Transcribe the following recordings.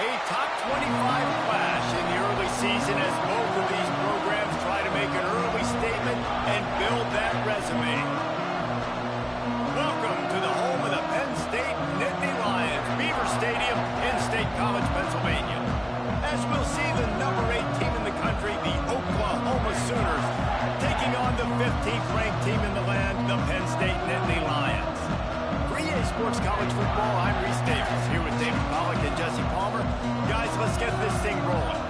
A top 25 clash in the early season as both of these programs try to make an early statement and build that resume. Welcome to the home of the Penn State Nittany Lions, Beaver Stadium in State College, Pennsylvania. As we'll see the number 8 team in the country, the Oklahoma Sooners, taking on the 15th ranked team in the land, the Penn State Nittany Lions. For EA Sports College Football, I'm Reese Davis, here with David Pollack and Jesse Palmer. Guys, let's get this thing rolling.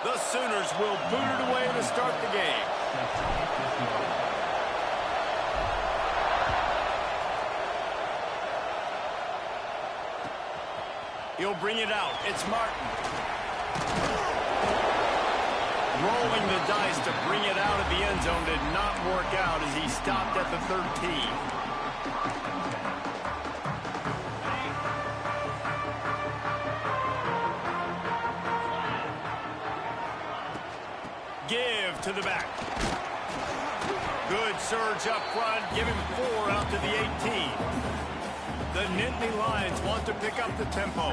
The Sooners will boot it away to start the game. He'll bring it out. It's Martin. Rolling the dice to bring it out of the end zone did not work out as he stopped at the 13. Give to the back. Good surge up front. Give him 4 out to the 18. The Nittany Lions want to pick up the tempo.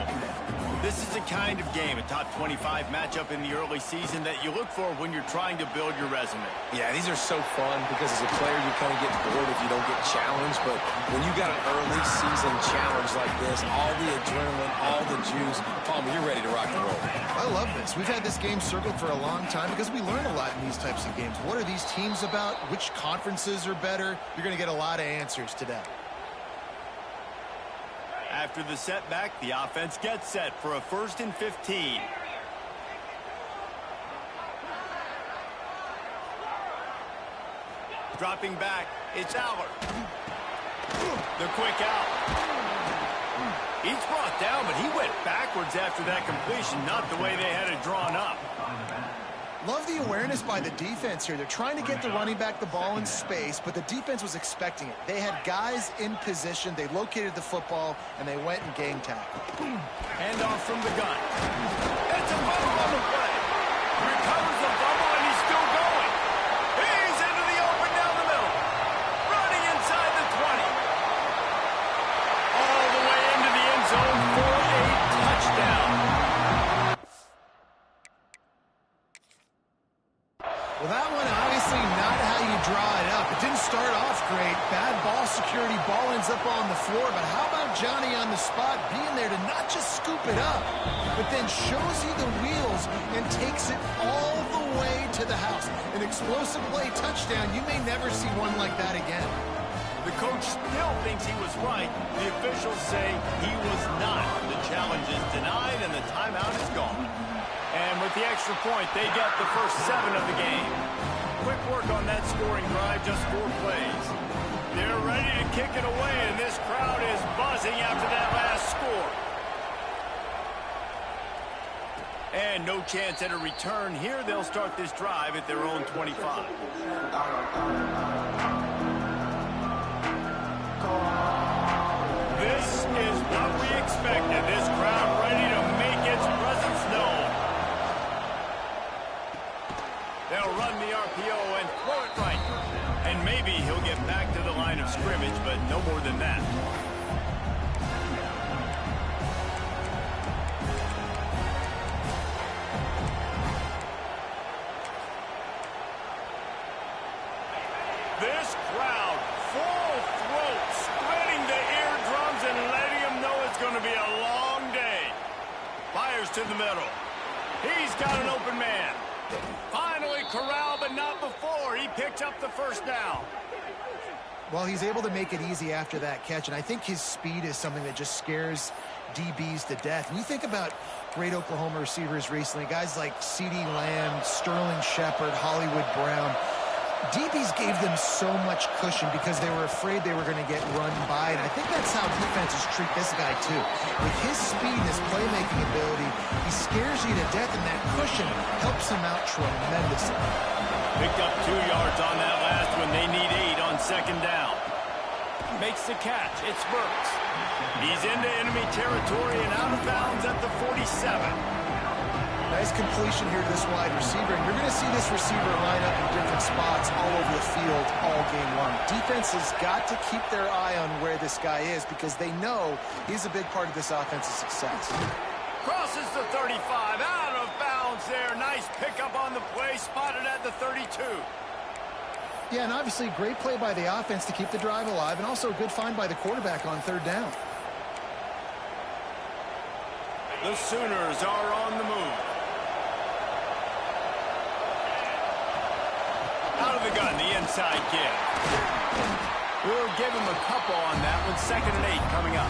This is the kind of game, a top 25 matchup in the early season, that you look for when you're trying to build your resume. Yeah, these are so fun because as a player you kind of get bored if you don't get challenged, but when you got an early season challenge like this, all the adrenaline, all the juice, Palmer, you're ready to rock and roll. I love this. We've had this game circled for a long time because we learn a lot in these types of games. What are these teams about? Which conferences are better? You're going to get a lot of answers today. After the setback, the offense gets set for a 1st and 15. Dropping back, it's Aller. The quick out. He's brought down, but he went backwards after that completion, not the way they had it drawn up. Love the awareness by the defense here. They're trying to get the running back the ball in space, but the defense was expecting it. They had guys in position. They located the football, and they went and gang tackled. Handoff from the gun. It's a fumble on the play. Recovers the fumble, and he's still going. He's into the open down the middle. Running inside the 20. All the way into the end zone for a touchdown. Well, that one obviously not how you draw it up. It didn't start off great. Bad ball security. Ball ends up on the floor. But how about Johnny on the spot being there to not just scoop it up, but then shows you the wheels and takes it all the way to the house. An explosive play touchdown. You may never see one like that again. The coach still thinks he was right. The officials say he was not. The challenge is denied and the timeout is gone. And with the extra point, they get the first 7 of the game. Quick work on that scoring drive, just 4 plays. They're ready to kick it away, and this crowd is buzzing after that last score. And no chance at a return here. They'll start this drive at their own 25. This is what we expected. This crowd ready to make its presence known. They'll run the RPO and throw it right. And maybe he'll get back to the line of scrimmage, but no more than that. This crowd, full throat, spreading the eardrums and letting them know it's going to be a long day. Fires to the middle. He's got an open man. Finally corralled, but not before. He picked up the first down. Well, he's able to make it easy after that catch, and I think his speed is something that just scares DBs to death. And you think about great Oklahoma receivers recently, guys like CeeDee Lamb, Sterling Shepard, Hollywood Brown. DBs gave them so much cushion because they were afraid they were going to get run by, and I think that's how defenses treat this guy too. With his speed and his playmaking ability, he scares you to death, and that cushion helps him out tremendously. Picked up 2 yards on that last one. They need 8 on second down. Makes the catch. It's Burks. He's into enemy territory and out of bounds at the 47. Nice completion here to this wide receiver, and you're going to see this receiver line up in different spots all over the field all game long. Defense has got to keep their eye on where this guy is because they know he's a big part of this offense's success. Crosses the 35, out of bounds there. Nice pickup on the play, spotted at the 32. Yeah, and obviously great play by the offense to keep the drive alive, and also a good find by the quarterback on third down. The Sooners are on the move. Out of the gun, the inside kid. We'll give him a couple on that one. 2nd and 8 coming up.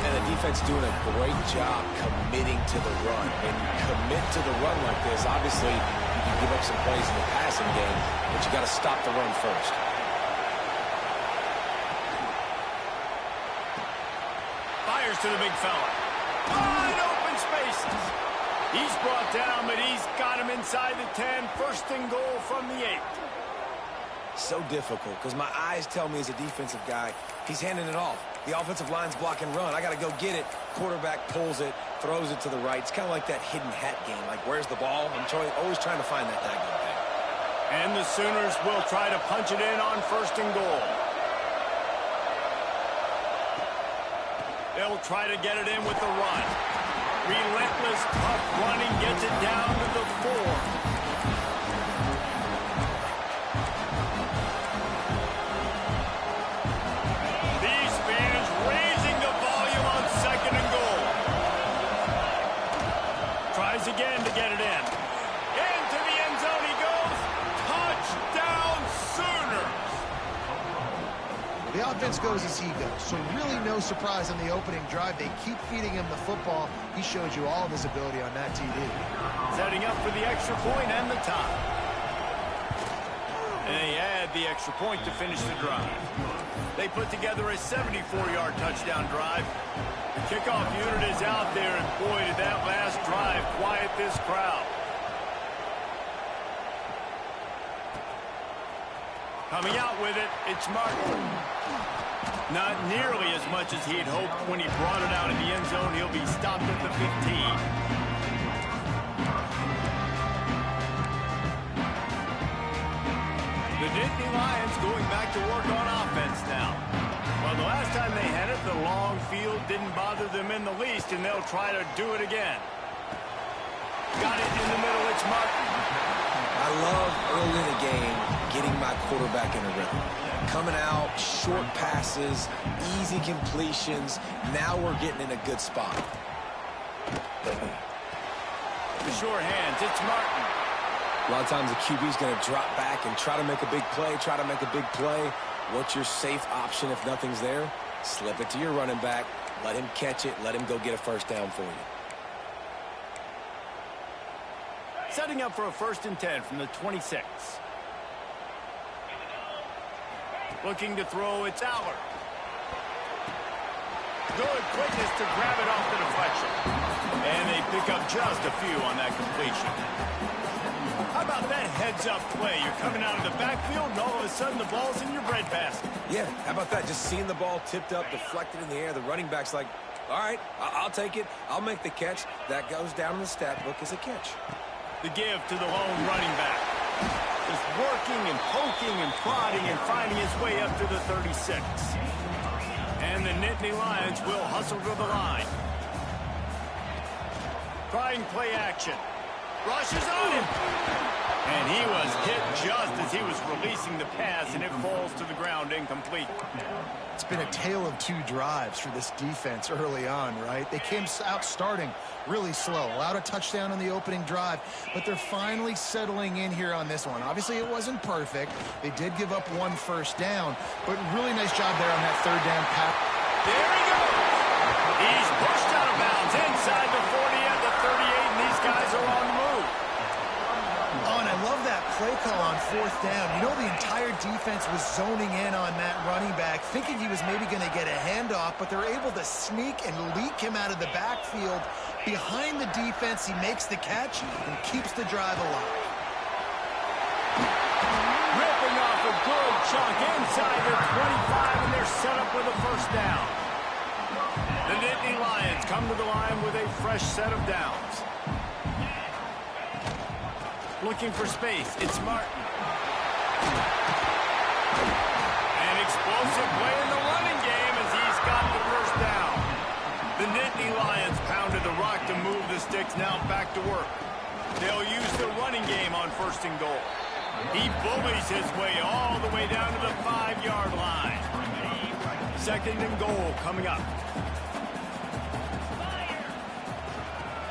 And the defense doing a great job committing to the run. When you commit to the run like this, obviously you can give up some plays in the passing game, but you got to stop the run first. Fires to the big fella. Wide open spaces. He's brought down, but he's got him inside the 10. 1st and goal from the 8. So difficult because my eyes tell me as a defensive guy, he's handing it off. The offensive line's block and run. I got to go get it. Quarterback pulls it, throws it to the right. It's kind of like that hidden hat game. Like, where's the ball? I'm always trying to find that daggone thing. And the Sooners will try to punch it in on 1st and goal. They'll try to get it in with the run. Relentless, tough running gets it down to the 4. These fans raising the volume on 2nd and goal. Tries again to get it in. Into the end zone he goes. Touchdown Sooners. The offense goes as he goes, so really no surprise on the opening drive. They keep feeding him the football. He showed you all of his ability on that TD. Setting up for the extra point and the tie. And they add the extra point to finish the drive. They put together a 74-yard touchdown drive. The kickoff unit is out there, and boy, did that last drive quiet this crowd. Coming out with it, it's Martin. Not nearly as much as he had hoped when he brought it out in the end zone. He'll be stopped at the 15. The Nittany Lions going back to work on offense now. Well, the last time they had it, the long field didn't bother them in the least, and they'll try to do it again. Got it in the middle, it's Martin. I love early in the game getting my quarterback in a rhythm. Coming out, short passes, easy completions. Now we're getting in a good spot. The sure hands, it's Martin. A lot of times the QB's going to drop back and try to make a big play, What's your safe option if nothing's there? Slip it to your running back. Let him catch it. Let him go get a 1st down for you. Setting up for a 1st and 10 from the 26. Looking to throw, it's Allard. Good quickness to grab it off the deflection. And they pick up just a few on that completion. How about that heads-up play? You're coming out of the backfield, and all of a sudden the ball's in your breadbasket. Yeah, how about that? Just seeing the ball tipped up, deflected in the air. The running back's like, all right, I'll take it. I'll make the catch. That goes down in the stat book as a catch. The give to the lone running back. Just working and poking and prodding and finding his way up to the 36. And the Nittany Lions will hustle to the line. Trying play action. Rushes on him. And he was hit just as he was releasing the pass, and it falls to the ground incomplete. It's been a tale of 2 drives for this defense early on, right? They came out starting really slow, allowed a touchdown on the opening drive, but they're finally settling in here on this one. Obviously, it wasn't perfect. They did give up 1 1st down, but really nice job there on that 3rd down pass. There he goes. He's pushed out of bounds inside the 40 at the 38, and these guys are on the move. Oh, and I love that play call on 4th down. You know the entire defense was zoning in on that running back, thinking he was maybe going to get a handoff, but they're able to sneak and leak him out of the backfield. Behind the defense, he makes the catch and keeps the drive alive. Ripping off a good chunk inside their 25, and they're set up with a first down. The Nittany Lions come to the line with a fresh set of downs. Looking for space, it's Martin. An explosive play in the running game as he's got the first down. The Nittany Lions pounded the rock to move the sticks, now back to work. They'll use the running game on 1st and goal. He bullies his way all the way down to the 5-yard line. 2nd and goal coming up.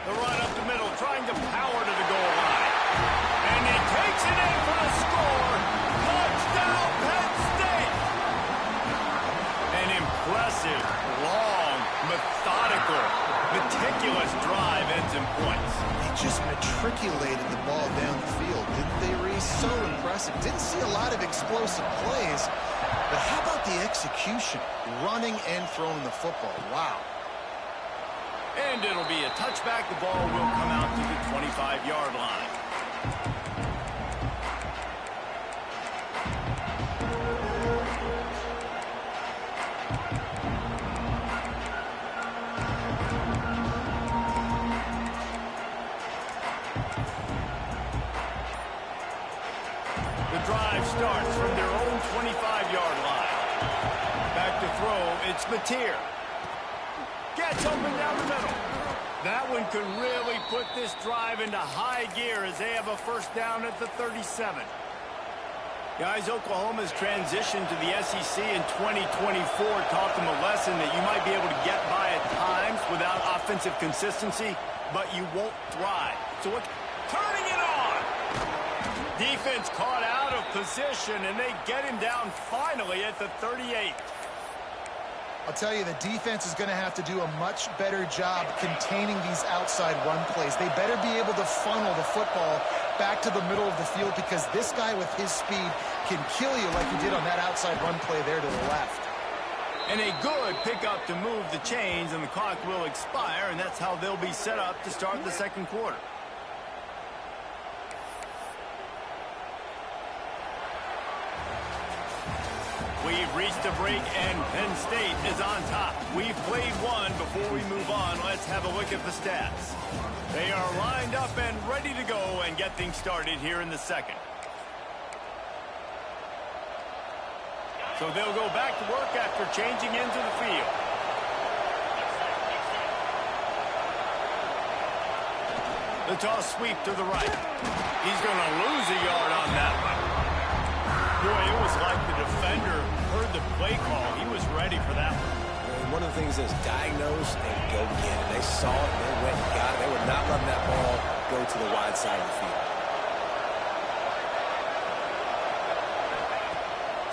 The run up the middle, trying to power to the goal line. And he takes it in for the score. Touchdown, Penn State! An impressive, long, methodical, meticulous drive ends in points. They just matriculated the ball down the field, didn't they, Reese? So impressive. Didn't see a lot of explosive plays, but how about the execution? Running and throwing the football. Wow. And it'll be a touchback. The ball will come out to the 25-yard line. The drive starts from their own 25-yard line. Back to throw, it's Mateer. Gets open down the middle. That one could really put this drive into high gear as they have a first down at the 37. Guys, Oklahoma's transition to the SEC in 2024 taught them a lesson that you might be able to get by at times without offensive consistency, but you won't thrive. So what's turning it on? Defense caught out of position, and they get him down finally at the 38. I'll tell you, the defense is going to have to do a much better job containing these outside run plays. They better be able to funnel the football back to the middle of the field because this guy with his speed can kill you like he did on that outside run play there to the left. And a good pickup to move the chains, and the clock will expire, and that's how they'll be set up to start the 2nd quarter. We've reached a break, and Penn State is on top. We've played one. Before we move on, let's have a look at the stats. They are lined up and ready to go and get things started here in the 2nd. So they'll go back to work after changing into the field. The toss sweep to the right. He's going to lose a yard on that one. Boy, it was like the defender heard the play call. He was ready for that one. And one of the things is diagnose and go get it. They saw it, they went and got it. They were not letting that ball go to the wide side of the field.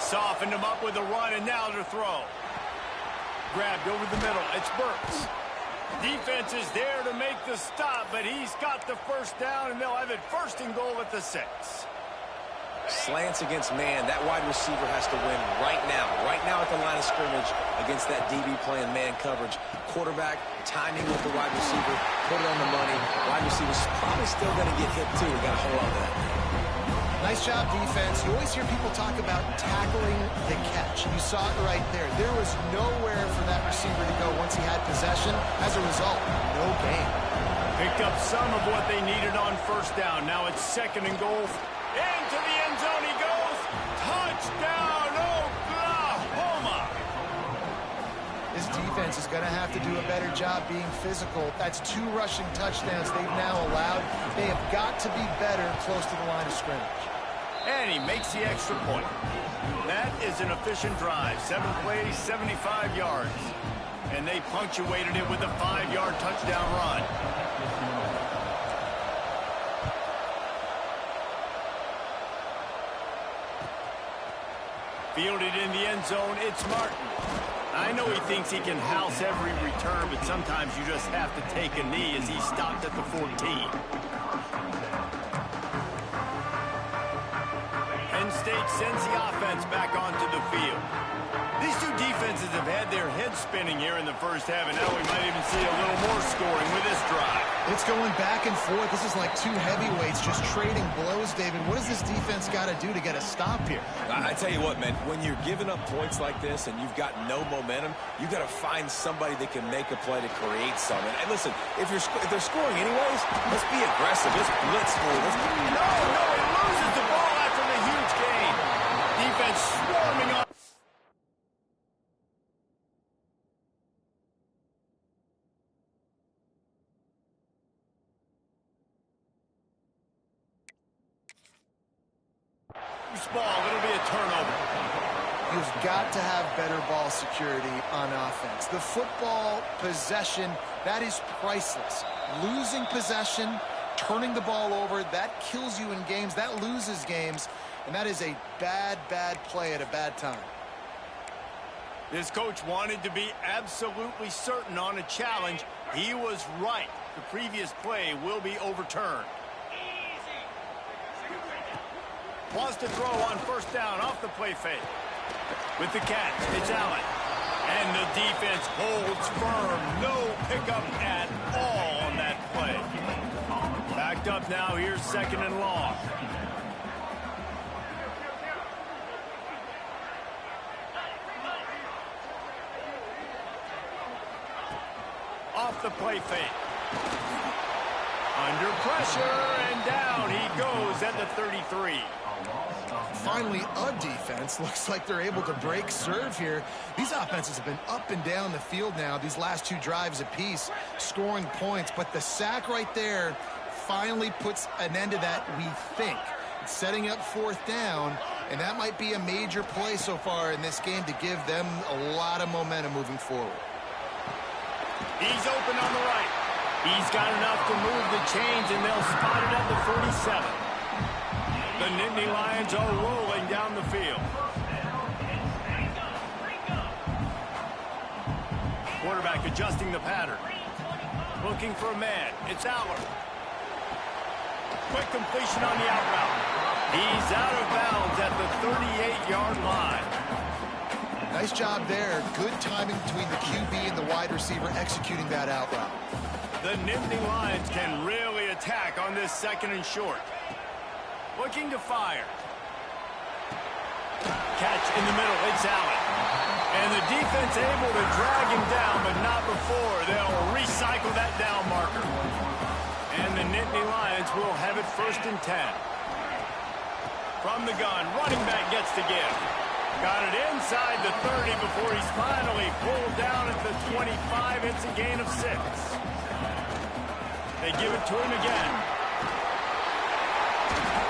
Softened him up with a run, and now to throw. Grabbed over the middle. It's Burks. Defense is there to make the stop, but he's got the first down, and they'll have it 1st and goal at the 6. Slants against man. That wide receiver has to win right now at the line of scrimmage against that DB playing man coverage. Quarterback timing with the wide receiver, put it on the money. Wide receiver's probably still going to get hit too. We got to hold on to that. Nice job, defense. You always hear people talk about tackling the catch. You saw it right there. There was nowhere for that receiver to go once he had possession. As a result, no gain. Picked up some of what they needed on 1st down. Now it's 2nd and goal. Into the end zone he goes. Touchdown, Oklahoma! This defense is going to have to do a better job being physical. That's 2 rushing touchdowns they've now allowed. They have got to be better close to the line of scrimmage. And he makes the extra point. That is an efficient drive. 7 plays, 75 yards. And they punctuated it with a 5-yard touchdown run. Fielded in the end zone, it's Martin. I know he thinks he can house every return, but sometimes you just have to take a knee as he stopped at the 14. change sends the offense back onto the field. These two defenses have had their heads spinning here in the first half, and now we might even see a little more scoring with this drive. It's going back and forth. This is like two heavyweights just trading blows, David. What does this defense got to do to get a stop here? I tell you what, man, when you're giving up points like this and you've got no momentum, you got to find somebody that can make a play to create something. And listen, if they're scoring anyways, let's be aggressive. Let's blitz for it. No, he loses the ball after the huge gain. Defense swarming on. Ball, it'll be a turnover. You've got to have better ball security on offense. The football possession, that is priceless. Losing possession, turning the ball over, that kills you in games, that loses games, and that is a bad play at a bad time. This coach wanted to be absolutely certain on a challenge. He was right. The previous play will be overturned. Wants to throw on first down off the play fake. With the catch, it's Allen. And the defense holds firm. No pickup at all on that play. Backed up now. Here's second and long. Off the play fake. Under pressure, and down he goes at the 33. Finally, a defense. Looks like they're able to break serve here. These offenses have been up and down the field now, these last two drives apiece, scoring points. But the sack right there finally puts an end to that, we think. It's setting up fourth down, and that might be a major play so far in this game to give them a lot of momentum moving forward. He's open on the right. He's got enough to move the chains, and they'll spot it at the 47. The Nittany Lions are rolling down the field. Quarterback adjusting the pattern. Looking for a man. It's Aller. Quick completion on the out route. He's out of bounds at the 38-yard line. Nice job there. Good timing between the QB and the wide receiver executing that out route. The Nittany Lions can really attack on this second and short. Looking to fire. Catch in the middle. It's Allen. And the defense able to drag him down, but not before. They'll recycle that down marker. And the Nittany Lions will have it 1st and 10. From the gun, running back gets to give. Got it inside the 30 before he's finally pulled down at the 25. It's a gain of 6. They give it to him again.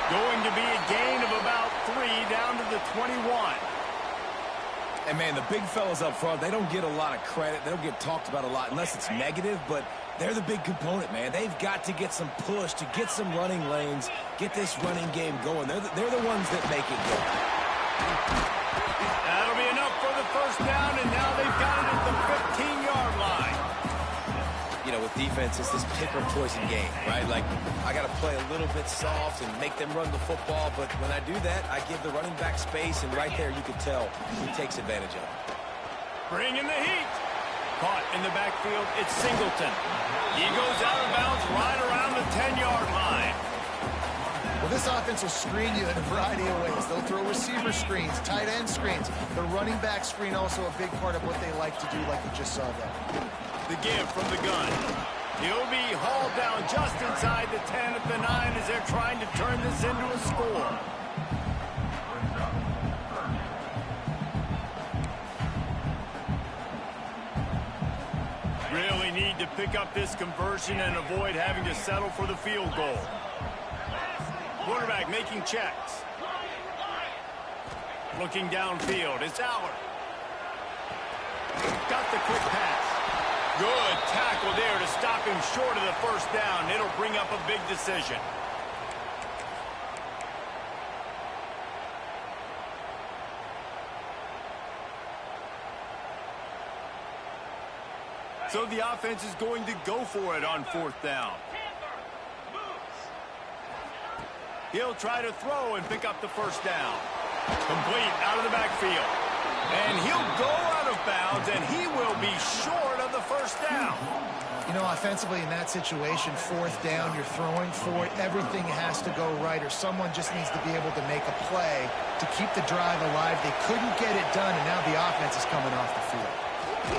Going to be a gain of about 3 down to the 21. And, man, the big fellas up front, they don't get a lot of credit. They don't get talked about a lot unless it's negative, but they're the big component, man. They've got to get some push, to get some running lanes, get this running game going. They're the ones that make it go. That'll be enough for the first down, and now they've got it at the 15-yard line. You know, with defense, it's this pick or poison game, right? Like, I got to play a little bit soft and make them run the football, but when I do that, I give the running back space, and right there you can tell he takes advantage of it. Bring in the heat. Caught in the backfield, it's Singleton. He goes out of bounds right around the 10-yard line. Well, this offense will screen you in a variety of ways. They'll throw receiver screens, tight end screens. The running back screen also a big part of what they like to do, like you just saw there. The give from the gun. He'll be hauled down just inside the 10 at the 9 as they're trying to turn this into a score. Really need to pick up this conversion and avoid having to settle for the field goal. Quarterback making checks. Looking downfield, it's Aller. Got the quick pass. Good tackle there to stop him short of the first down. It'll bring up a big decision. So the offense is going to go for it on 4th down. He'll try to throw and pick up the first down. Complete out of the backfield. And he'll go out of bounds, and he will be short of the first down. You know, offensively in that situation, fourth down, you're throwing for it. Everything has to go right, or someone just needs to be able to make a play to keep the drive alive. They couldn't get it done, and now the offense is coming off the field.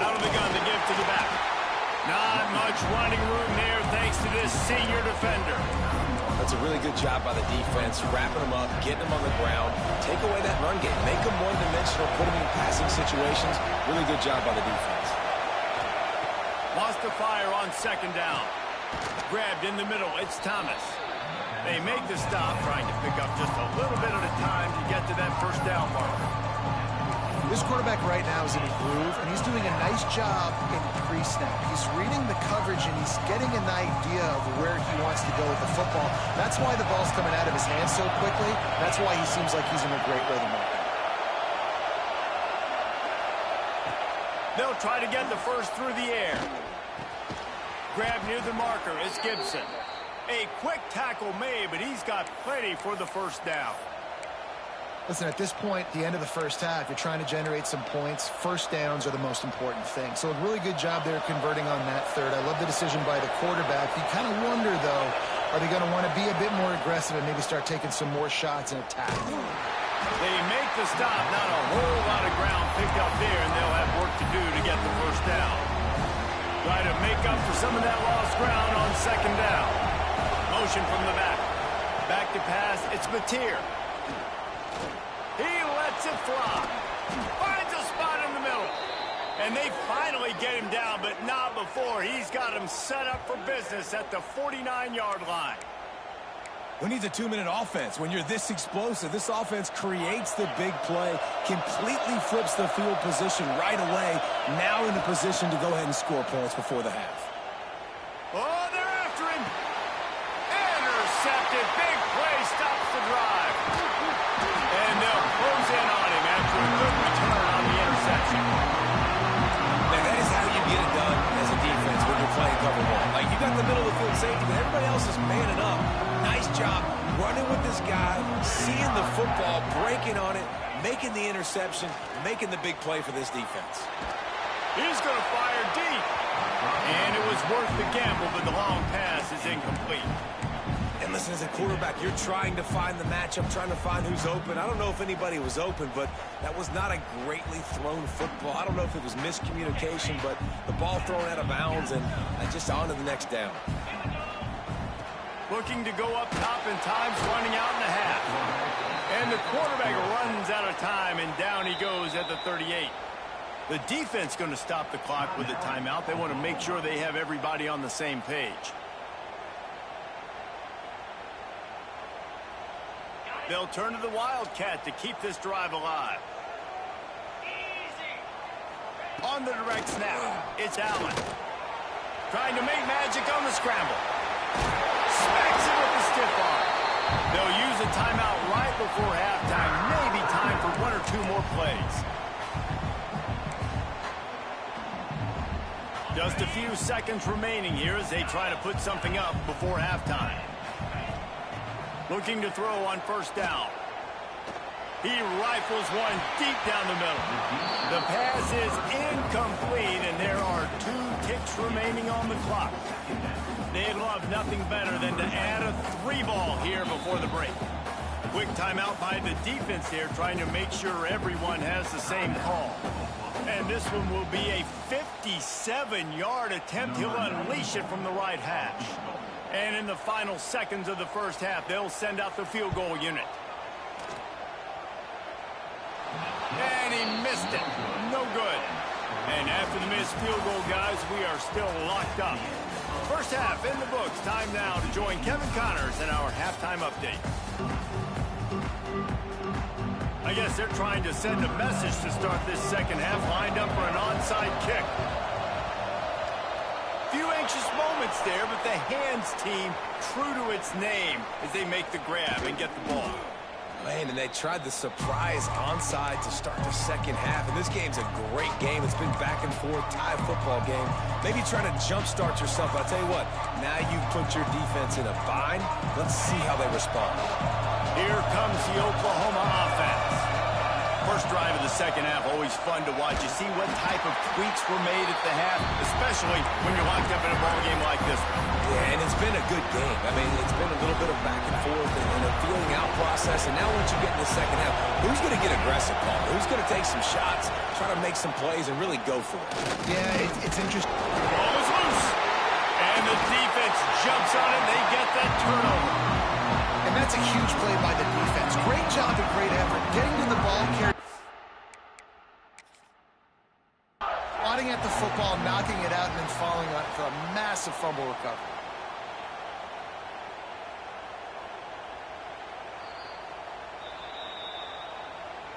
Out of the gun, the give to the back. Not much running room there thanks to this senior defender. That's a really good job by the defense, wrapping them up, getting them on the ground, take away that run game, make them one-dimensional, put them in passing situations. Really good job by the defense. Lost the fire on second down. Grabbed in the middle. It's Thomas. They make the stop, trying to pick up just a little bit at a time to get to that first down marker. This quarterback right now is in a groove, and he's doing a nice job in pre-snap. He's reading the coverage, and he's getting an idea of where he wants to go with the football. That's why the ball's coming out of his hands so quickly. That's why he seems like he's in a great rhythm right now. They'll try to get the first through the air. Grab near the marker. It's Gibson. A quick tackle made, but he's got plenty for the first down. Listen, at this point, the end of the first half, you're trying to generate some points. First downs are the most important thing. So a really good job there converting on that third. I love the decision by the quarterback. You kind of wonder, though, are they going to want to be a bit more aggressive and maybe start taking some more shots and attack? They make the stop. Not a whole lot of ground picked up there, and they'll have work to do to get the first down. Try to make up for some of that lost ground on second down. Motion from the back. Back to pass. It's Mateer. He lets it fly. Finds a spot in the middle. And they finally get him down, but not before. He's got him set up for business at the 49-yard line. We need a 2-minute offense. When you're this explosive, this offense creates the big play, completely flips the field position right away, now in a position to go ahead and score points before the half. Oh, they're after him. Intercepted. Big play stops the drive. And they'll close in on him after a good return on the interception. Now, that is how you get it done as a defense when you're playing cover one. Like, you got the middle of the field safety, but everybody else is manning up. Nice job running with this guy, seeing the football, breaking on it, making the interception, making the big play for this defense. He's going to fire deep. And it was worth the gamble, but the long pass is incomplete. And listen, as a quarterback, you're trying to find the matchup, trying to find who's open. I don't know if anybody was open, but that was not a greatly thrown football. I don't know if it was miscommunication, but the ball thrown out of bounds and just on to the next down. Looking to go up top, and time's running out in the half. And the quarterback runs out of time, and down he goes at the 38. The defense going to stop the clock with a timeout. They want to make sure they have everybody on the same page. They'll turn to the Wildcat to keep this drive alive. On the direct snap, it's Allen. Trying to make magic on the scramble. Smacks it with the stiff arm. They'll use a timeout right before halftime. Maybe time for one or two more plays. Just a few seconds remaining here as they try to put something up before halftime. Looking to throw on first down. He rifles one deep down the middle. The pass is incomplete, and there are 2 ticks remaining on the clock. They'd love nothing better than to add a 3-ball here before the break. Quick timeout by the defense here, trying to make sure everyone has the same call. And this one will be a 57-yard attempt. He'll unleash it from the right hash. And in the final seconds of the first half, they'll send out the field goal unit. And he missed it. No good. And after the missed field goal, guys, we are still locked up. First half in the books. Time now to join Kevin Connors in our halftime update. I guess they're trying to send a message to start this second half, lined up for an onside kick. Few anxious moments there, but the hands team true to its name as they make the grab and get the ball. Man, and they tried the surprise onside to start the second half. And this game's a great game. It's been back and forth, tie football game. Maybe trying to jumpstart yourself. I'll tell you what, now you've put your defense in a bind. Let's see how they respond. Here comes the Oklahoma offense. second half always fun to watch. You see what type of tweaks were made at the half, especially when you're locked up in a ball game like this one. Yeah, and it's been a good game. I mean, it's been a little bit of back and forth and a feeling out process. And now once you get in the second half, who's going to get aggressive, Paul? Who's going to take some shots, try to make some plays, and really go for it? Yeah, it's interesting. The ball is loose. And the defense jumps on it. They get that turnover. And that's a huge play by the defense. Great job and great effort. Getting to the ball carrier. Swatting at the football, knocking it out, and then falling on it for a massive fumble recovery.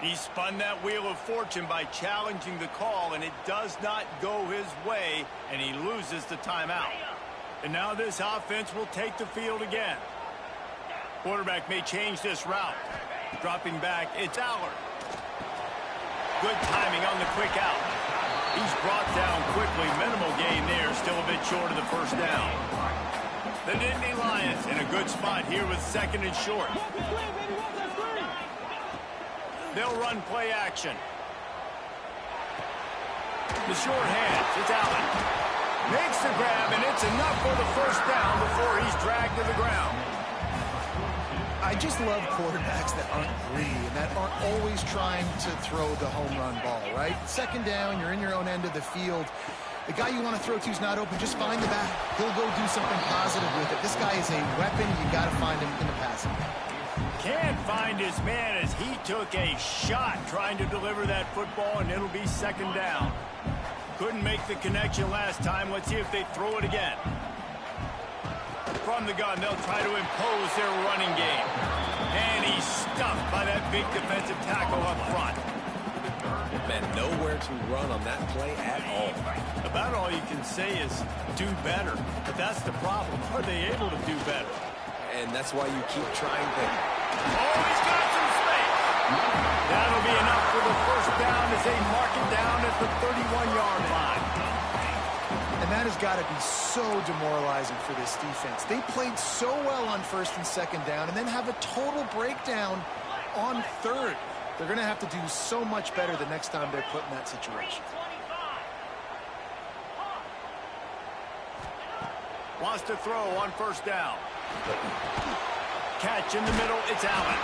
He spun that wheel of fortune by challenging the call, and it does not go his way, and he loses the timeout. And now this offense will take the field again. Quarterback may change this route. Dropping back, it's Allard. Good timing on the quick out. He's brought down quickly. Minimal gain there, still a bit short of the first down. The Nittany Lions in a good spot here with second and short. They'll run play action. The short hands, it's Allen. Makes the grab, and it's enough for the first down before he's dragged to the ground. I just love quarterbacks that aren't greedy and that aren't always trying to throw the home run ball, right? Second down, you're in your own end of the field. The guy you want to throw to is not open. Just find the back. He'll go do something positive with it. This guy is a weapon. You got to find him in the passing game. Can't find his man as he took a shot trying to deliver that football, and it'll be second down. Couldn't make the connection last time. Let's see if they throw it again. From the gun, they'll try to impose their running game. And he's stuffed by that big defensive tackle up front. Man, nowhere to run on that play at all. About all you can say is do better. But that's the problem. Are they able to do better? And that's why you keep trying to... Oh, he's got some space. That'll be enough for the first down as they mark it down at the 31-yard line. And that has got to be so demoralizing for this defense. They played so well on first and second down and then have a total breakdown on third. They're going to have to do so much better the next time they're put in that situation. Wants to throw on first down. Catch in the middle, it's Allen.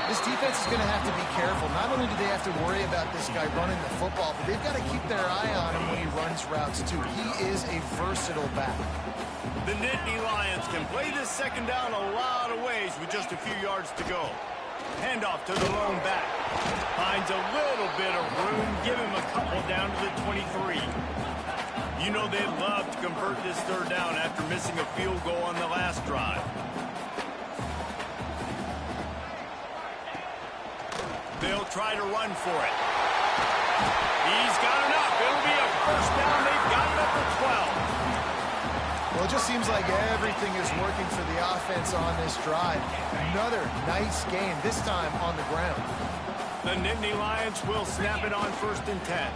This defense is going to have to be careful. Not only do they have to worry about this guy running the football, but they've got to keep their eye on him when he runs routes, too. He is a versatile back. The Nittany Lions can play this second down a lot of ways with just a few yards to go. Handoff to the lone back. Finds a little bit of room. Give him a couple down to the 23. You know they'd love to convert this third down after missing a field goal on the last drive. They'll try to run for it. He's got enough. It'll be a first down. They've got it up to 12. Well, it just seems like everything is working for the offense on this drive. Another nice game, this time on the ground. The Nittany Lions will snap it on first and 10.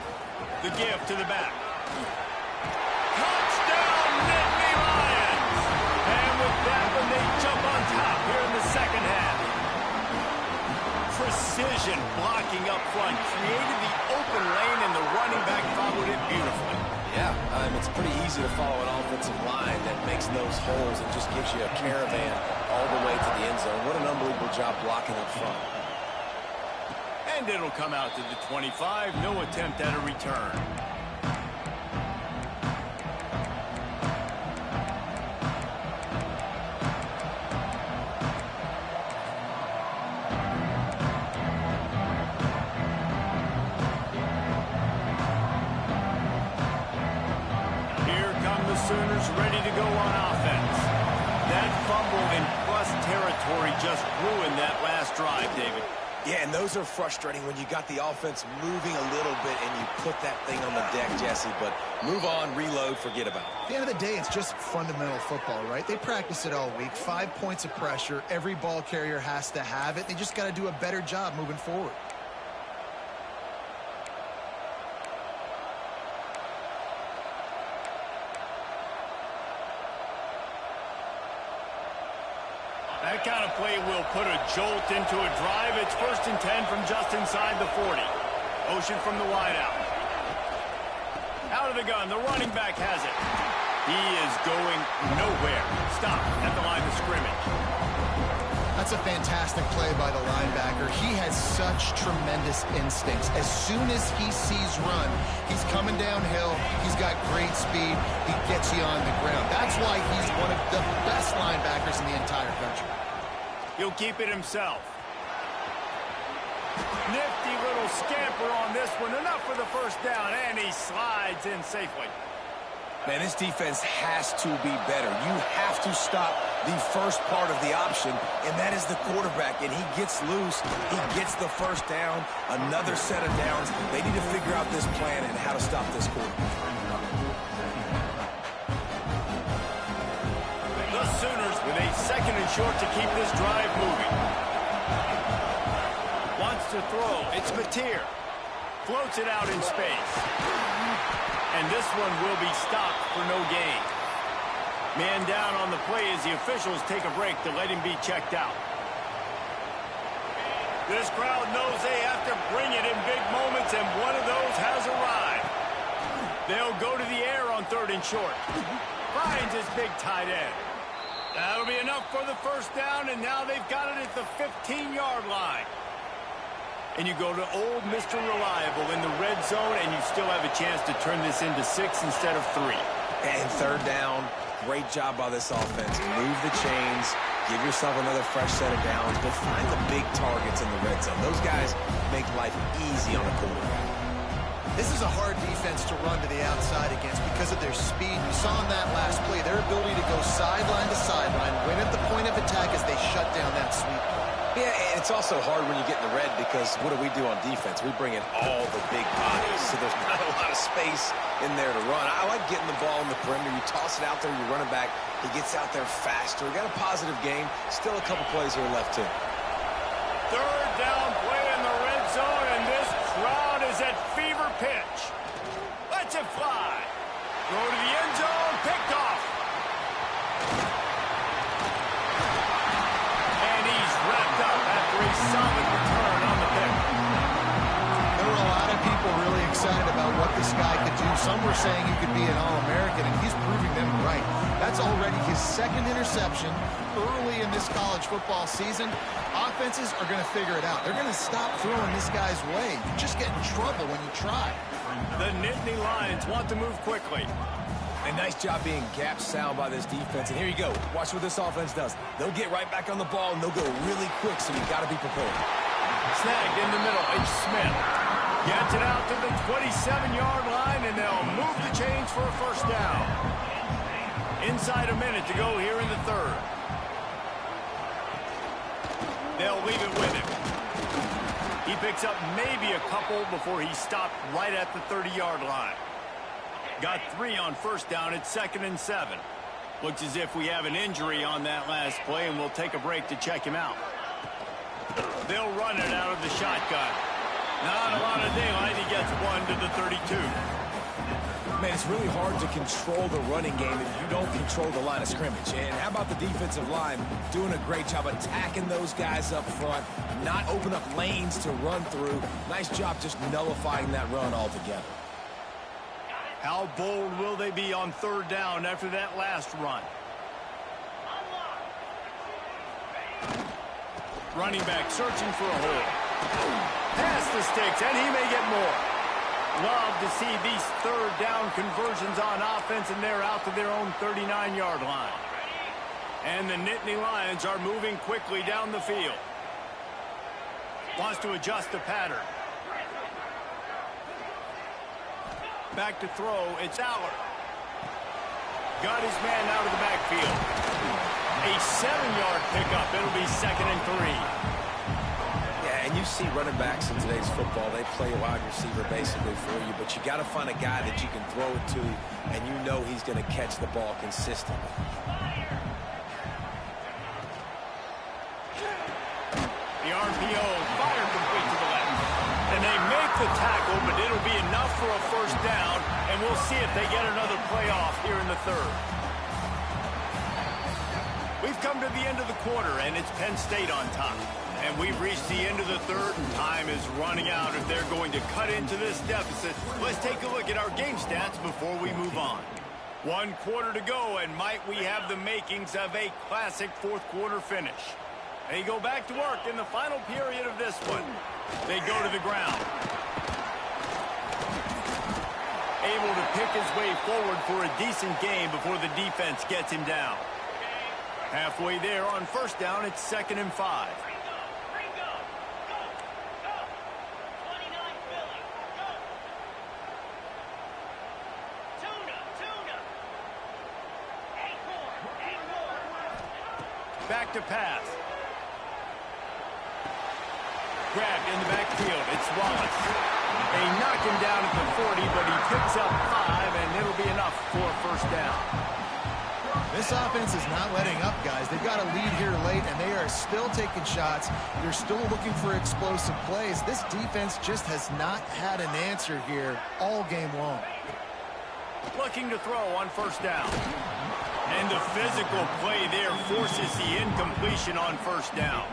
The give to the back. Touchdown, Nittany Lions! And with that one, they jump on top here in the second half. Precision blocking up front created the open lane, and the running back followed it beautifully. Yeah, it's pretty easy to follow an offensive line that makes those holes and just gives you a caravan all the way to the end zone. What an unbelievable job blocking up front. And it'll come out to the 25. No attempt at a return. Sooners ready to go on offense. That fumble in plus territory just ruined that last drive, David. Yeah, and those are frustrating when you got the offense moving a little bit and you put that thing on the deck, Jesse. But move on, reload, forget about it. At the end of the day, it's just fundamental football, right? They practice it all week. 5 points of pressure. Every ball carrier has to have it. They just got to do a better job moving forward. That kind of play will put a jolt into a drive. It's first and 10 from just inside the 40. Motion from the wideout. Out of the gun, the running back has it. He is going nowhere. Stop at the line of scrimmage. That's a fantastic play by the linebacker. He has such tremendous instincts. As soon as he sees run, he's coming downhill. He's got great speed. He gets you on the ground. That's why he's one of the best linebackers in the entire country. He'll keep it himself. Nifty little scamper on this one. Enough for the first down, and he slides in safely. Man, this defense has to be better. You have to stop the first part of the option, and that is the quarterback. And he gets loose. He gets the first down, another set of downs. They need to figure out this plan and how to stop this quarterback. The Sooners with a second and short to keep this drive moving. Wants to throw. It's Mateer. Floats it out in space. And this one will be stopped for no gain. Man down on the play as the officials take a break to let him be checked out. This crowd knows they have to bring it in big moments, and one of those has arrived. They'll go to the air on third and short. Finds his big tight end. That'll be enough for the first down, and now they've got it at the 15-yard line. And you go to old Mr. Reliable in the red zone, and you still have a chance to turn this into 6 instead of 3. And third down, great job by this offense. Move the chains, give yourself another fresh set of downs, but find the big targets in the red zone. Those guys make life easy on the quarterback. This is a hard defense to run to the outside against because of their speed. You saw in that last play, their ability to go sideline to sideline, win at the point of attack as they shut down that sweep. Yeah, and it's also hard when you get in the red because what do we do on defense? We bring in all the big bodies, so there's not a lot of space in there to run. I like getting the ball in the perimeter. You toss it out there, you run it back. He gets out there faster. We got a positive game. Still a couple plays here left, too. Third down play in the red zone, and this crowd is at fever pitch. Let's it fly. Go to the end zone, picked off. And he's wrapped up after a solid return on the pick. There were a lot of people really excited about what this guy could do. Some were saying he could be an All-American, and he's proving them right. That's already his second interception early in this college football season. Offenses are going to figure it out. They're going to stop throwing this guy's way. You just get in trouble when you try. The Nittany Lions want to move quickly. A nice job being gap sound by this defense. And here you go. Watch what this offense does. They'll get right back on the ball, and they'll go really quick, so you got to be prepared. Snagged in the middle. It's Smith. Gets it out to the 27-yard line, and they'll move the chains for a first down. Inside a minute to go here in the third. They'll leave it with him. He picks up maybe a couple before he stopped right at the 30-yard line. Got 3 on first down at 2nd and 7. Looks as if we have an injury on that last play, and we'll take a break to check him out. They'll run it out of the shotgun. Not a lot of daylight. He gets 1 to the 32. Man, it's really hard to control the running game if you don't control the line of scrimmage. And how about the defensive line doing a great job attacking those guys up front, not open up lanes to run through. Nice job just nullifying that run altogether. How bold will they be on third down after that last run? Running back searching for a hole. Past the sticks, and he may get more. Love to see these third down conversions on offense, and they're out to their own 39-yard line. And the Nittany Lions are moving quickly down the field. Wants to adjust the pattern. Back to throw, it's Aller. Got his man out of the backfield. A 7-yard pickup, it'll be 2nd and 3. Yeah, and you see running backs in today's football, they play a wide receiver basically for you, but you got to find a guy that you can throw it to, and you know he's going to catch the ball consistently. The RPO fired complete to the left. And they make the tackle, but it'll be enough for a first down, and we'll see if they get another play off here in the third. We've come to the end of the quarter, and it's Penn State on top. And we've reached the end of the third, and time is running out if they're going to cut into this deficit. Let's take a look at our game stats before we move on. 1 quarter to go, and might we have the makings of a classic fourth-quarter finish. They go back to work in the final period of this one. They go to the ground. Able to pick his way forward for a decent game before the defense gets him down. Halfway there on first down, it's 2nd and 5. Back to pass. Grabbed in the backfield. It's Wallace. They knock him down at the 40, but he picks up 5, and it'll be enough for a first down. This offense is not letting up, guys. They've got a lead here late, and they are still taking shots. They're still looking for explosive plays. This defense just has not had an answer here all game long. Looking to throw on first down. And the physical play there forces the incompletion on first down.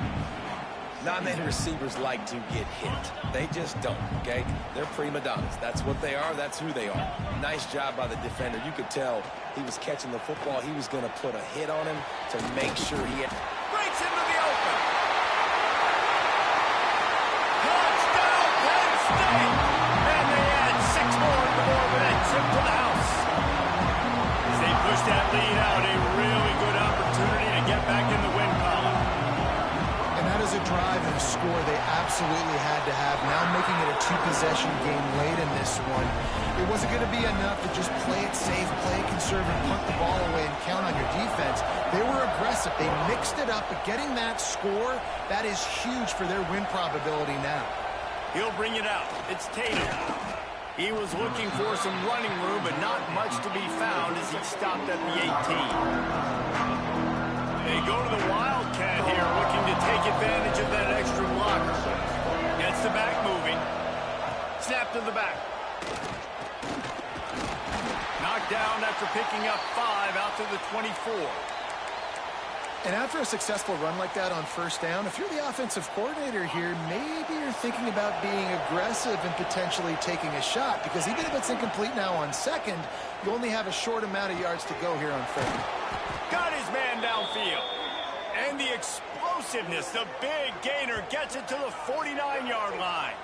Not many receivers like to get hit. They just don't, okay? They're prima donnas. That's what they are. That's who they are. Nice job by the defender. You could tell he was catching the football. He was going to put a hit on him to make sure he had... Breaks into the open. Touchdown, Penn State. And they add 6 more with that trip to the house. As they push that lead out, a really good opportunity to get back in the win column. And that is a drive and a score they absolutely had to have. Now making it a 2-possession game late in this one. It wasn't going to be enough to just play it safe, play it conservative, punt the ball away, and count on your defense. They were aggressive. They mixed it up, but getting that score, that is huge for their win probability now. He'll bring it out. It's Tatum. He was looking for some running room, but not much to be found as he stopped at the 18. They go to the Wildcat here, looking to take advantage of that extra blocker. Gets the back moving. Snap to the back. Knocked down after picking up 5 out to the 24. And after a successful run like that on first down, if you're the offensive coordinator here, maybe you're thinking about being aggressive and potentially taking a shot, because even if it's incomplete now on second, you only have a short amount of yards to go here on third. Got his man downfield. And the explosiveness, the big gainer gets it to the 49-yard line.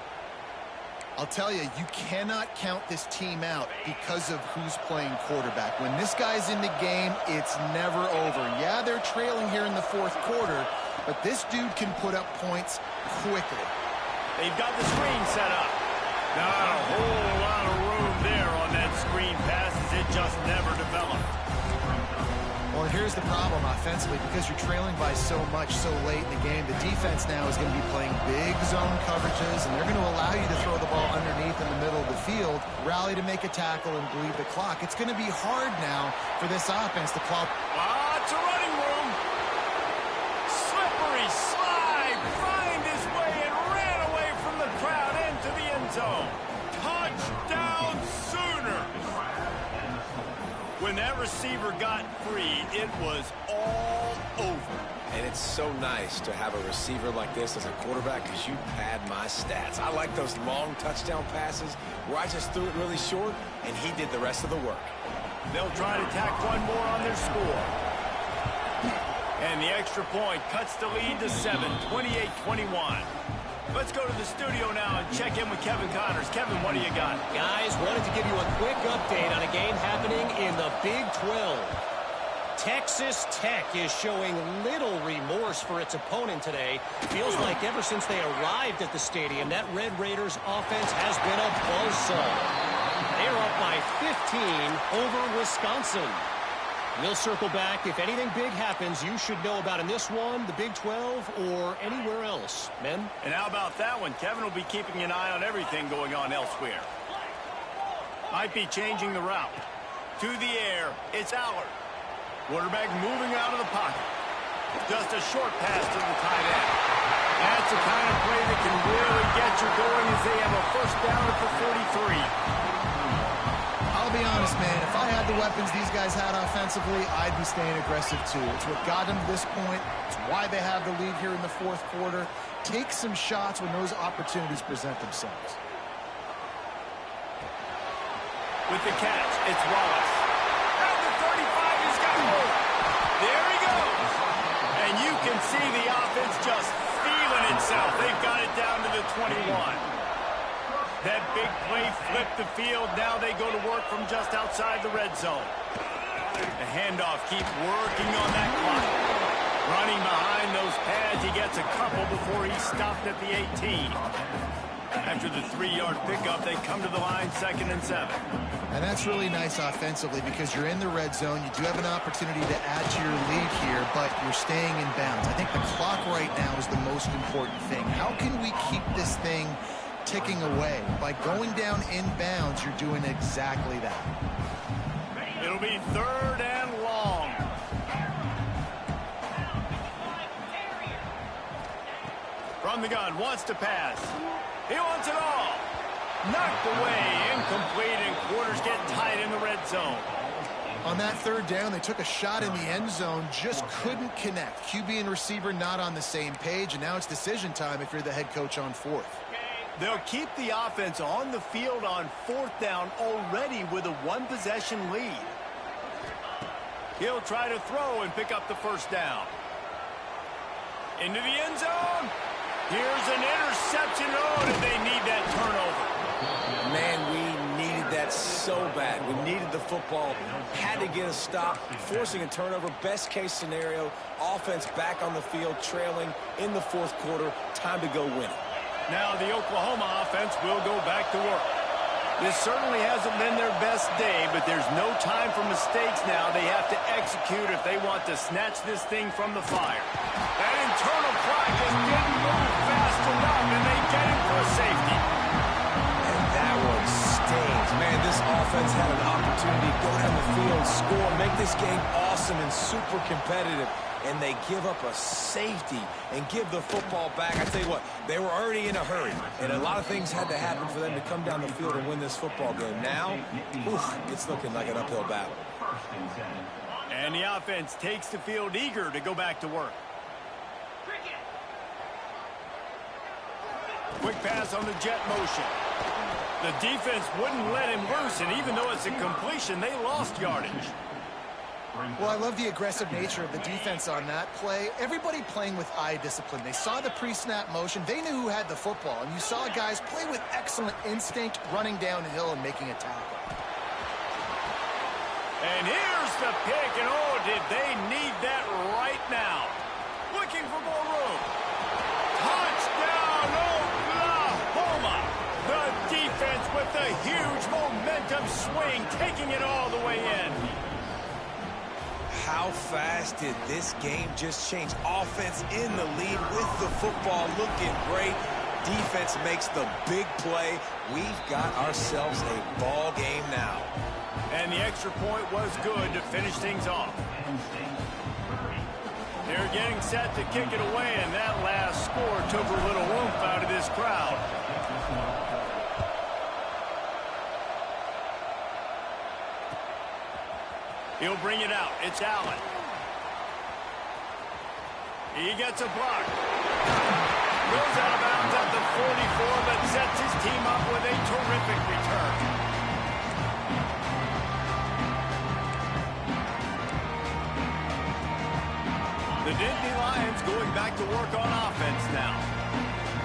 I'll tell you, you cannot count this team out because of who's playing quarterback. When this guy's in the game, it's never over. Yeah, they're trailing here in the fourth quarter, but this dude can put up points quickly. They've got the screen set up. Not a whole lot of room there on that screen pass as it just never developed. Well, here's the problem offensively. Because you're trailing by so much so late in the game, the defense now is going to be playing big zone coverages, and they're going to allow you to throw the ball underneath in the middle of the field, rally to make a tackle, and bleed the clock. It's going to be hard now for this offense to claw. Lots of running room. Slippery slide. Find his way and ran away from the crowd into the end zone. Touchdown Sooners. When that receiver got free, it was all over. And it's so nice to have a receiver like this as a quarterback, because you pad my stats. I like those long touchdown passes where I just threw it really short, and he did the rest of the work. They'll try to tack one more on their score. And the extra point cuts the lead to 7, 28-21. Let's go to the studio now and check in with Kevin Connors. Kevin, what do you got? Guys, wanted to give you a quick update on a game happening in the Big 12. Texas Tech is showing little remorse for its opponent today. Feels like ever since they arrived at the stadium, that Red Raiders offense has been a buzzsaw. They're up by 15 over Wisconsin. We'll circle back. If anything big happens, you should know about in this one, the Big 12, or anywhere else. Men? And how about that one? Kevin will be keeping an eye on everything going on elsewhere. Might be changing the route. To the air, it's Allard. Quarterback moving out of the pocket. Just a short pass to the tight end. That's the kind of play that can really get you going as they have a first down at the 43. I'll be honest, man, if I had the weapons these guys had offensively, I'd be staying aggressive too. It's what got them to this point. It's why they have the lead here in the fourth quarter. Take some shots when those opportunities present themselves. With the catch, it's Wallace. At the 35, he's got more. There he goes. And you can see the offense just feeling itself. They've got it down to the 21. That big play flipped the field. Now they go to work from just outside the red zone. The handoff keeps working on that clock. Running behind those pads, he gets a couple before he's stopped at the 18. After the 3-yard pickup, they come to the line 2nd and 7. And that's really nice offensively because you're in the red zone. You do have an opportunity to add to your lead here, but you're staying in bounds. I think the clock right now is the most important thing. How can we keep this thing ticking away? By going down in bounds, you're doing exactly that. It'll be 3rd and long. From the gun, wants to pass. He wants it all. Knocked away, incomplete, and quarters get tight in the red zone. On that 3rd down, they took a shot in the end zone, just couldn't connect. QB and receiver not on the same page, and now it's decision time if you're the head coach on 4th. They'll keep the offense on the field on 4th down already with a 1-possession lead. He'll try to throw and pick up the 1st down. Into the end zone. Here's an interception. Oh, did they need that turnover? Man, we needed that so bad. We needed the football. Had to get a stop. Forcing a turnover. Best case scenario. Offense back on the field, trailing in the 4th quarter. Time to go win it. Now the Oklahoma offense will go back to work. This certainly hasn't been their best day, but there's no time for mistakes now. They have to execute if they want to snatch this thing from the fire. That internal clock just didn't move fast enough, and they get him for a safety. And that one stings. Man, this offense had an opportunity to go down the field, score, make this game awesome and super competitive. And they give up a safety and give the football back. I tell you what, they were already in a hurry, and a lot of things had to happen for them to come down the field and win this football game. Now, it's looking like an uphill battle. And the offense takes the field eager to go back to work. Quick pass on the jet motion. The defense wouldn't let him loose, and even though it's a completion, they lost yardage. Well, I love the aggressive nature of the defense on that play. Everybody playing with eye discipline. They saw the pre-snap motion. They knew who had the football. And you saw guys play with excellent instinct, running downhill and making a tackle. And here's the pick. And, oh, did they need that right now. Looking for more room. Touchdown, Oklahoma. The defense with the huge momentum swing, taking it all the way in. How fast did this game just change? Offense in the lead with the football looking great. Defense makes the big play. We've got ourselves a ball game now. And the extra point was good to finish things off. They're getting set to kick it away, and that last score took a little oomph out of this crowd. He'll bring it out. It's Allen. He gets a block. Goes out of bounds at the 44, but sets his team up with a terrific return. The Dynasty Lions going back to work on offense now.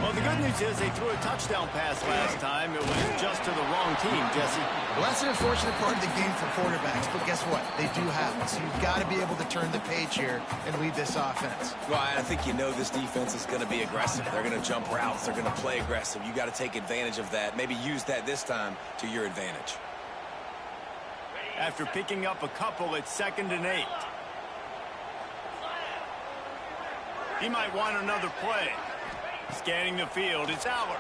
Well, the good news is they threw a touchdown pass last time. It was just to the wrong team, Jesse. Well, that's an unfortunate part of the game for quarterbacks, but guess what? They do have it, so you've got to be able to turn the page here and lead this offense. Well, I think you know this defense is going to be aggressive. They're going to jump routes. They're going to play aggressive. You got to take advantage of that. Maybe use that this time to your advantage. After picking up a couple, it's 2nd and 8. He might want another play. Scanning the field, it's Allen.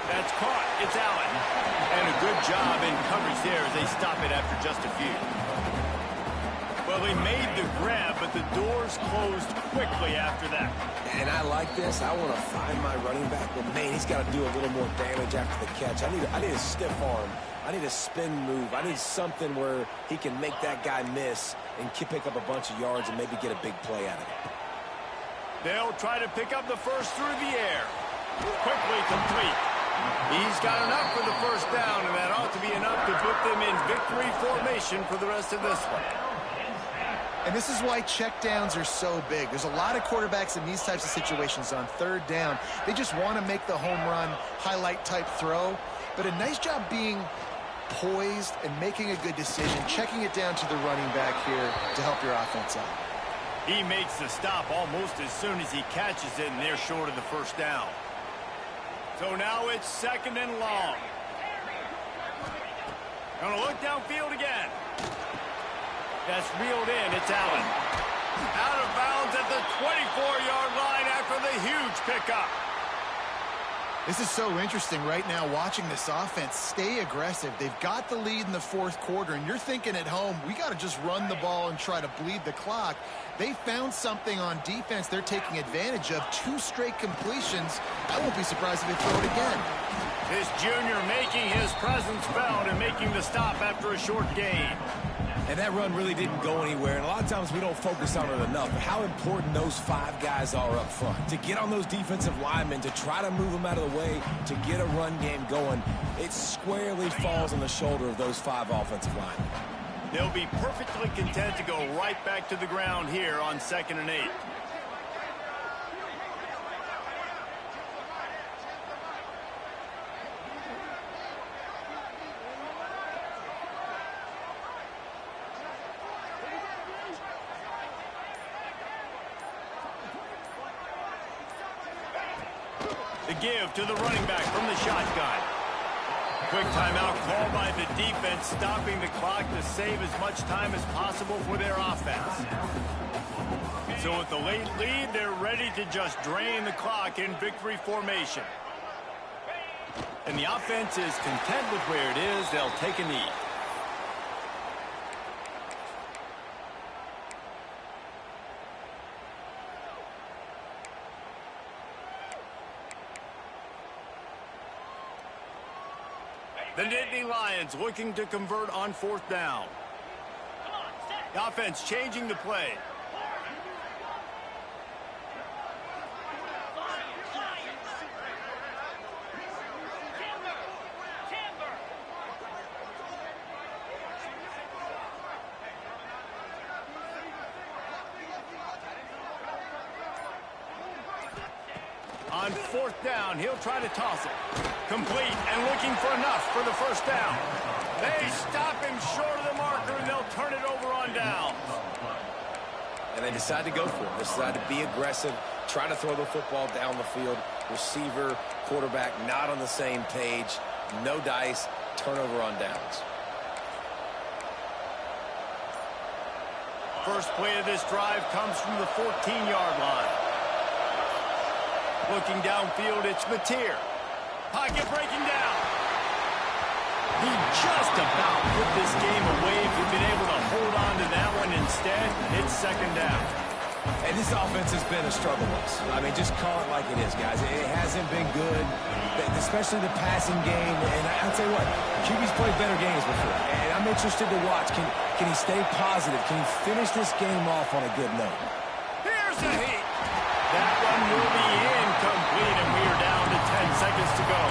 That's caught, it's Allen. And a good job in coverage there as they stop it after just a few. Well, he made the grab, but the doors closed quickly after that. And I like this. I want to find my running back, but man, he's got to do a little more damage after the catch. I need a stiff arm I need a spin move. I need something where he can make that guy miss and pick up a bunch of yards and maybe get a big play out of it. They'll try to pick up the first through the air. Quickly complete. He's got enough for the first down, and that ought to be enough to put them in victory formation for the rest of this one. And this is why checkdowns are so big. There's a lot of quarterbacks in these types of situations on third down. They just want to make the home run, highlight-type throw. But a nice job being poised and making a good decision, checking it down to the running back here to help your offense out. He makes the stop almost as soon as he catches it, and they're short of the first down. So now it's second and long. Gonna look downfield again. That's reeled in. It's Allen. Out of bounds at the 24-yard line after the huge pickup. This is so interesting right now watching this offense stay aggressive. They've got the lead in the fourth quarter, and you're thinking at home, we got to just run the ball and try to bleed the clock. They found something on defense they're taking advantage of. 2 straight completions. I won't be surprised if they throw it again. This junior making his presence felt and making the stop after a short gain. And that run really didn't go anywhere, and a lot of times we don't focus on it enough. But how important those 5 guys are up front. To get on those defensive linemen, to try to move them out of the way, to get a run game going, it squarely falls on the shoulder of those 5 offensive linemen. They'll be perfectly content to go right back to the ground here on 2nd and 8. The give to the running back from the shotgun. Quick timeout called by the defense, stopping the clock to save as much time as possible for their offense. So with the late lead, they're ready to just drain the clock in victory formation. And the offense is content with where it is. They'll take a knee. The Nittany Lions looking to convert on 4th down. The offense changing the play. On 4th down, he'll try to toss it. Complete and looking for enough for the first down. They stop him short of the marker, and they'll turn it over on down. And they decide to go for it. They decide to be aggressive, try to throw the football down the field. Receiver, quarterback not on the same page. No dice, turnover on downs. First play of this drive comes from the 14-yard line. Looking downfield, it's Mateer. Pocket breaking down. He just about put this game away if he'd been able to hold on to that one instead. It's 2nd down. And this offense has been a struggle bus. I mean, just call it like it is, guys. It hasn't been good, especially the passing game. And I'll tell you what, QB's played better games before. And I'm interested to watch. Can he stay positive? Can he finish this game off on a good note? Here's the heat. That one will be incomplete, and we are down to 10 seconds to go.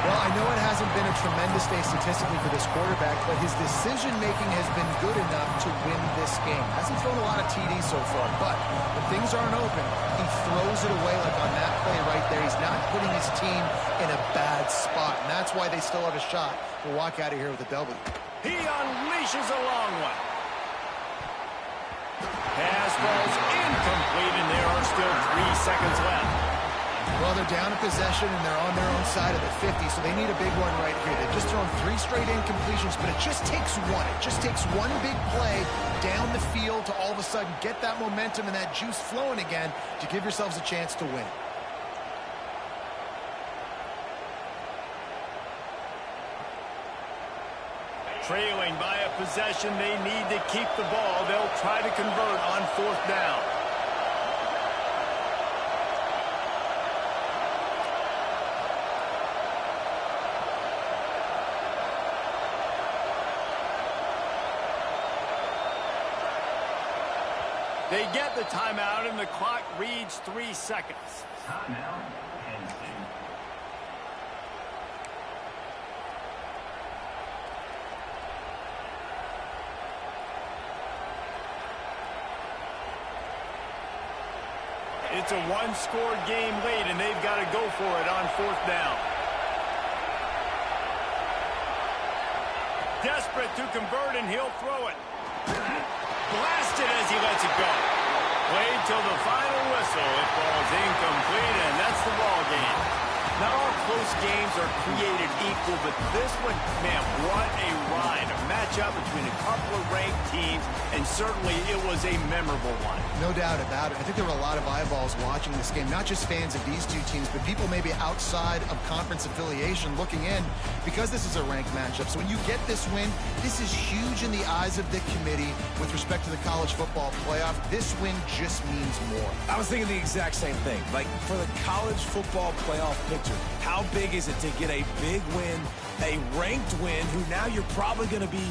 Well, I know it hasn't been a tremendous day statistically for this quarterback, but his decision-making has been good enough to win this game. Hasn't thrown a lot of TDs so far, but when things aren't open, he throws it away like on that play right there. He's not putting his team in a bad spot, and that's why they still have a shot to walk out of here with a W. He unleashes a long one. Pass ball's incomplete, and there are still 3 seconds left. Well, they're down a possession, and they're on their own side of the 50, so they need a big one right here. They've just thrown 3 straight incompletions, but it just takes one. It just takes one big play down the field to all of a sudden get that momentum and that juice flowing again to give yourselves a chance to win. Trailing by a possession, they need to keep the ball. They'll try to convert on 4th down. They get the timeout, and the clock reads 3 seconds. Timeout, Penn State. It's a one-score game late, and they've got to go for it on 4th down. Desperate to convert, and he'll throw it. Blasted as he lets it go. Played till the final whistle. It falls incomplete, and that's the ball game. Not all close games are created equal, but this one, man, what a ride. A matchup between a couple of ranked teams, and certainly it was a memorable one. No doubt about it. I think there were a lot of eyeballs watching this game, not just fans of these two teams, but people maybe outside of conference affiliation looking in, because this is a ranked matchup. So when you get this win, this is huge in the eyes of the committee with respect to the college football playoff. This win just means more. I was thinking the exact same thing. Like, for the college football playoff picture, how big is it to get a big win, a ranked win, who now you're probably going to be